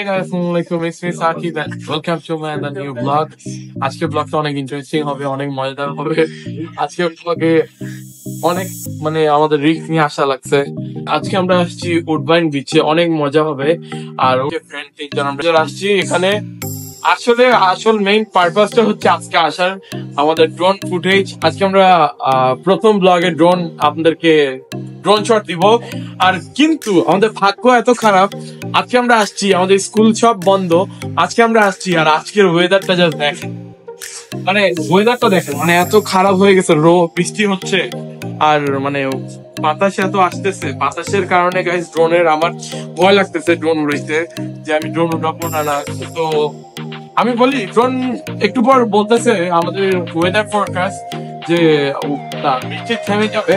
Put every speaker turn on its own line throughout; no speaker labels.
Hey guys, Assalamualaikum. It's me Saqib and welcome to my new vlog. আজকে ব্লগটা অনেক interesting হবে, অনেক মজাদার হবে। আজকে ব্লগে অনেক আমাদের রিস্ক নিয়ে আসা লাগছে। আজকে আমরা আসছি উডবাইন বিচে, অনেক মজা হবে। আর ফ্রেন্ড তিনজন আমরা আসছি এখানে। আসল মেইন পারপাসটা হচ্ছে আজকে আসার আমাদের ড্রোন ফুটেজ। আজকে আমরা প্রথম ব্লগে আপনাদেরকে ড্রোন শট দিব। আর কিন্তু আমাদের ভাগ্য এত খারাপ, আজকে আমরা আসছি, আমাদের স্কুল সব বন্ধ, আজকে আমরা আসছি। আর আজকের ওয়েদারটা জাস্ট দেখেন, ওয়েদারটা দেখেন, এত খারাপ হয়ে গেছে। বৃষ্টি হচ্ছে আর বাতাস এত আসতেছে। বাতাসের কারণে গাইস ড্রোনের আমার ভয় লাগতেছে ড্রোন উড়াইতে, যে আমি ড্রোন উঠাবো না। তো আমি বলি ড্রোন একটু পর বলতেছে আমাদের ওয়েদার ফোরকাস্ট যে বৃষ্টি থেমে যাবে,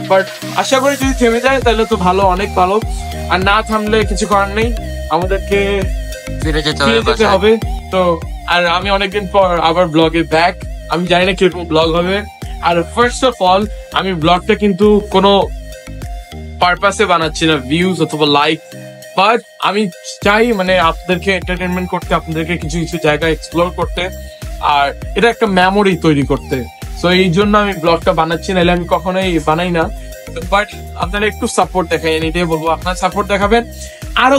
বাট আশা করি যদি থেমে যায় তাহলে তো ভালো, অনেক ভালো। আর না থামলে কিছু করার নেই, আমাদেরকে ফিরে যেতে হবে। তো আর আমি অনেকদিন পর আবার ব্লগে ব্যাক। আমি জানি না কিরকম ব্লগ হবে। আর ফার্স্ট অফ অল আমি ব্লগটা কিন্তু কোনো পারপাসে বানাচ্ছি না, ভিউজ অথবা লাইক, বাট আমি চাই আপনাদেরকে এন্টারটেনমেন্ট করতে, আপনাদেরকে কিছু কিছু জায়গা এক্সপ্লোর করতে, আর এটা একটা মেমোরি তৈরি করতে। তো এই জন্য আমি ব্লগটা বানাচ্ছি, নাহলে আমি কখনোই বানাই না। বাট আপনারা একটু সাপোর্ট দেখাবেন, এটাই বলবো। আপনারা সাপোর্ট দেখাবেন, আরো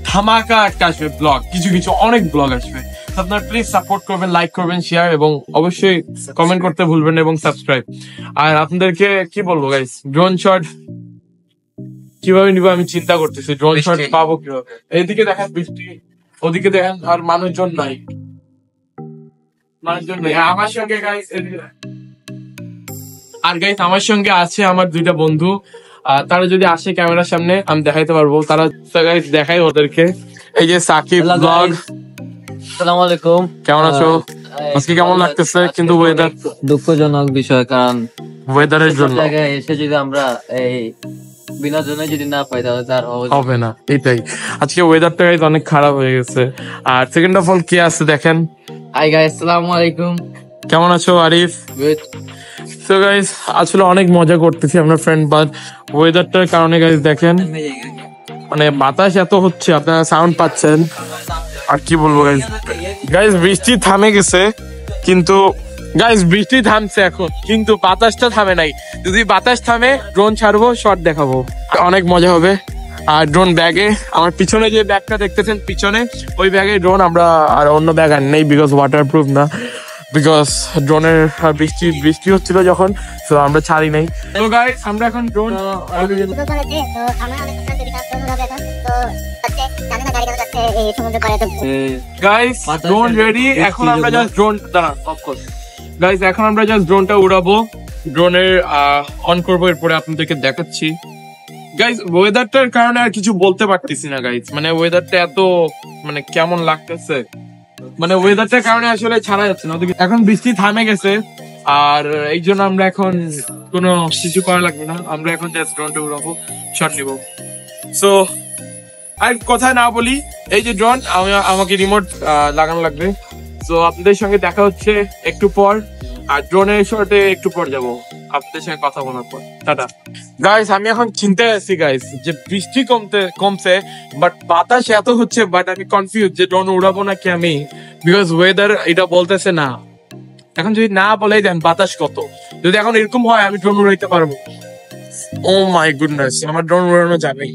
ধামাকা একটা আসবে ব্লগ, কিছু অনেক ব্লগ আসবে। আপনারা প্লিজ সাপোর্ট করবেন, লাইক করবেন, শেয়ার এবং অবশ্যই কমেন্ট করতে ভুলবেন এবং সাবস্ক্রাইব। আর আপনাদেরকে কি বলবো গাইস, ড্রোন শট কিভাবে নিবো আমি চিন্তা করতেছি। ড্রোন শট পাবো কিভাবে? এইদিকে দেখেন বৃষ্টি, ওদিকে দেখেন, আর মানুষজন নাই। আমার সঙ্গে গাইস আমার সঙ্গে আছে আমার দুইটা বন্ধু। তারা যদি আসে ক্যামেরার সামনে আমি দেখাইতে পারবো। তারা দেখাই ওদেরকে। এই যে সাকিব ব্লগ।
আসসালামু আলাইকুম,
কেমন আছো? আজকে কেমন লাগতেছে? কিন্তু ওয়েদার
দুঃখজনক বিষয়, কারণ
ওয়েদারের জন্য
জায়গায় এসে যদি আমরা এই বিনোদনে যদি না পাই তাহলে তার
হবে না। এটাই, আজকে ওয়েদারটা গাইস অনেক খারাপ হয়ে গেছে। আর সেকেন্ড অফ অল কে আছে দেখেন।
হাই গাইস, আসসালামু আলাইকুম।
কেমন আছো আরিফ?
গুড।
সো গাইস আসলে অনেক মজা করতেছি আমরা ফ্রেন্ড, বাট ওয়েদারটার কারণে গাইস দেখেন বাতাস এত হচ্ছে, আপনারা সাউন্ড পাচ্ছেন। আর কি বলবো গাইস, বৃষ্টি থামে গেছে, কিন্তু গাইস বৃষ্টি থামছে এখন, কিন্তু বাতাসটা থামে নাই। যদি বাতাস থামে ড্রোন ছাড়বো, শট দেখাবো, অনেক মজা হবে। আর ড্রোন ব্যাগে, আমার পিছনে যে ব্যাগটা দেখতেছেন পিছনে, ওই ব্যাগে ড্রোন। আমরা আর অন্য ব্যাগ আর নেই, বিকজ ওয়াটারপ্রুফ না, বিকজ ড্রোনের বৃষ্টি হচ্ছিল যখন, তো আমরা ছাড়ি নাই। তো গাইস আমরা এখন ড্রোন গাইস ড্রোন রেডি। এখন আমরা জাস্ট ড্রোনটা উড়াবো, ড্রোনের অন করবো, এরপরে আপনাদেরকে দেখাচ্ছি। গাইস ওয়েদারটার কারণে আর কিছু বলতে পারতেছি না গাইস, ওয়েদারটা এত কেমন লাগতেছে, ওয়েদারটার কারণে আসলে ছাড়া যাচ্ছে না। এখন বৃষ্টি থামে গেছে, আর এই জন্য আমরা এখন কোনো কিছু করা লাগবে না, আমরা এখন জাস্ট ড্রোনটা উড়াবো, শট নিবো। সো আর কথা না বলি, এই যে ড্রোন, আমাকে রিমোট লাগানো লাগবে। সো আপনাদের সঙ্গে দেখা হচ্ছে একটু পর, আর ড্রোনের শটে একটু পর যাবো আপনাদের সঙ্গে কথা বলার পর। Tata guys. আমি এখন চিন্তায় আছি গাইস, যে বৃষ্টি কমছে, বাট বাতাস এত হচ্ছে, বাট আমি কনফিউজ যে ড্রোন উড়াবো নাকি আমি, বিকজ ওয়েদার এটা বলতেছে না। এখন যদি না বলেই দেন বাতাস কত, যদি এখন এরকম হয় আমি ড্রোন উড়াইতে পারবো? ও মাই গুডনেস, আমার ড্রোন উড়ানো যাবে।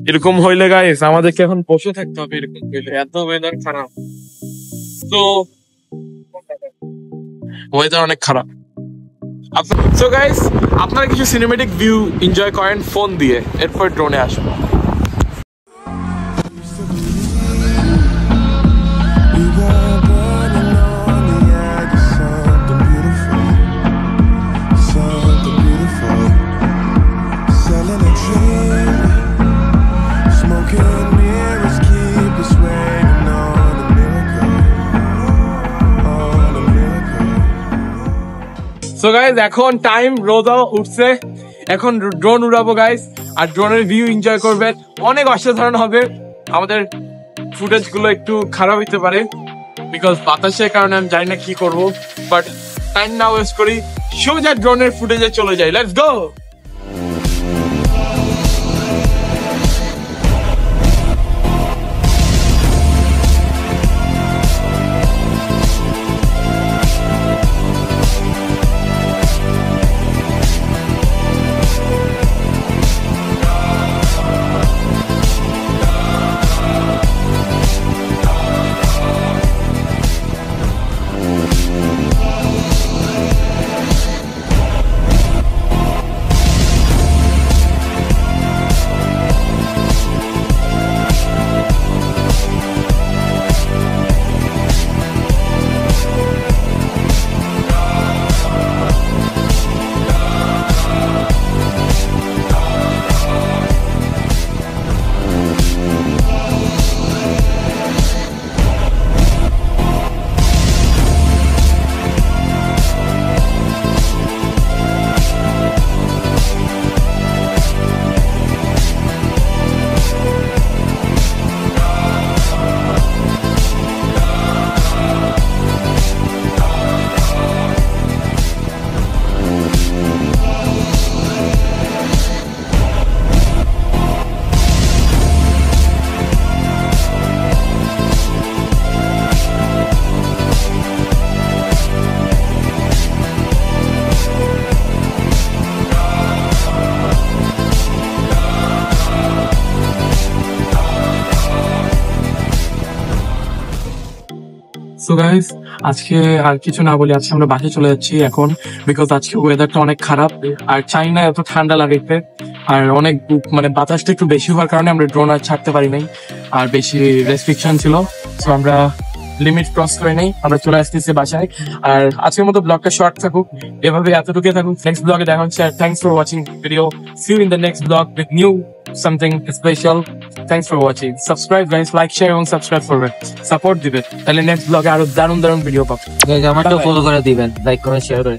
এরকম হইলে গাইস আমাদেরকে এখন বসে থাকতে হবে, এরকম হইলে এত ওয়েদার খারাপ। তো ওয়েদার অনেক খারাপ। সো গাইস আপনারা কিছু সিনেমেটিক ভিউ এনজয় করেন ফোন দিয়ে, এরপর ড্রোনে আসবো। সো গাইস এখন টাইম, রোদা উঠছে, এখন ড্রোন উড়াবো গাইস। আর ড্রোনের ভিউ এনজয় করবেন, অনেক অসাধারণ হবে। আমাদের ফুটেজ গুলো একটু খারাপ হইতে পারে, বিকজ বাতাসের কারণে আমি জানি না কি করবো, বাট টাইম না ওয়েস্ট করি, সোজা ড্রোনের ফুটেজে চলে যাই। Let's go. সো গাইস, আজকে আর কিছু না বলি, আজকে আমরা বাসায় চলে যাচ্ছি এখন, বিকজ আজকে ওয়েদারটা অনেক খারাপ আর চাইনা এত ঠান্ডা লাগাইতে, আর অনেক মানে বাতাসটা একটু বেশি হওয়ার কারণে আমরা ড্রোন আর ছাড়তে পারি নাই, আর বেশি রেস্ট্রিকশন ছিল। সো আমরা লিমিট ক্রস করে নেই, আমরা চলে আসতেছি বাসায়। আর আজকের মতো ব্লগটা শর্ট থাকুক, এভাবে এতটুকু থাকুক। নেক্সট ব্লগে দেখা হচ্ছে। আর thanks for watching video. See you in the next blog with new something special. Thanks for watching. Subscribe guys, like, share এবং সাবস্ক্রাইব করবেন, সাপোর্ট দিবেন, তাহলে নেক্সট ব্লগে আরো দারুণ ভিডিও পাবেন।
Guys, আমারটা ফলো করে দিবেন, লাইক করে শেয়ার করে।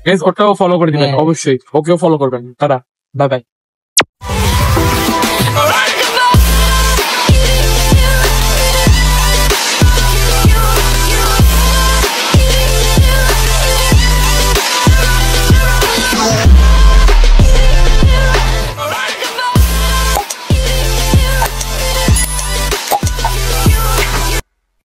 গাইস ওটাও ফলো করে দিবেন অবশ্যই, ওকেও ফলো করবেন। Tata, bye bye.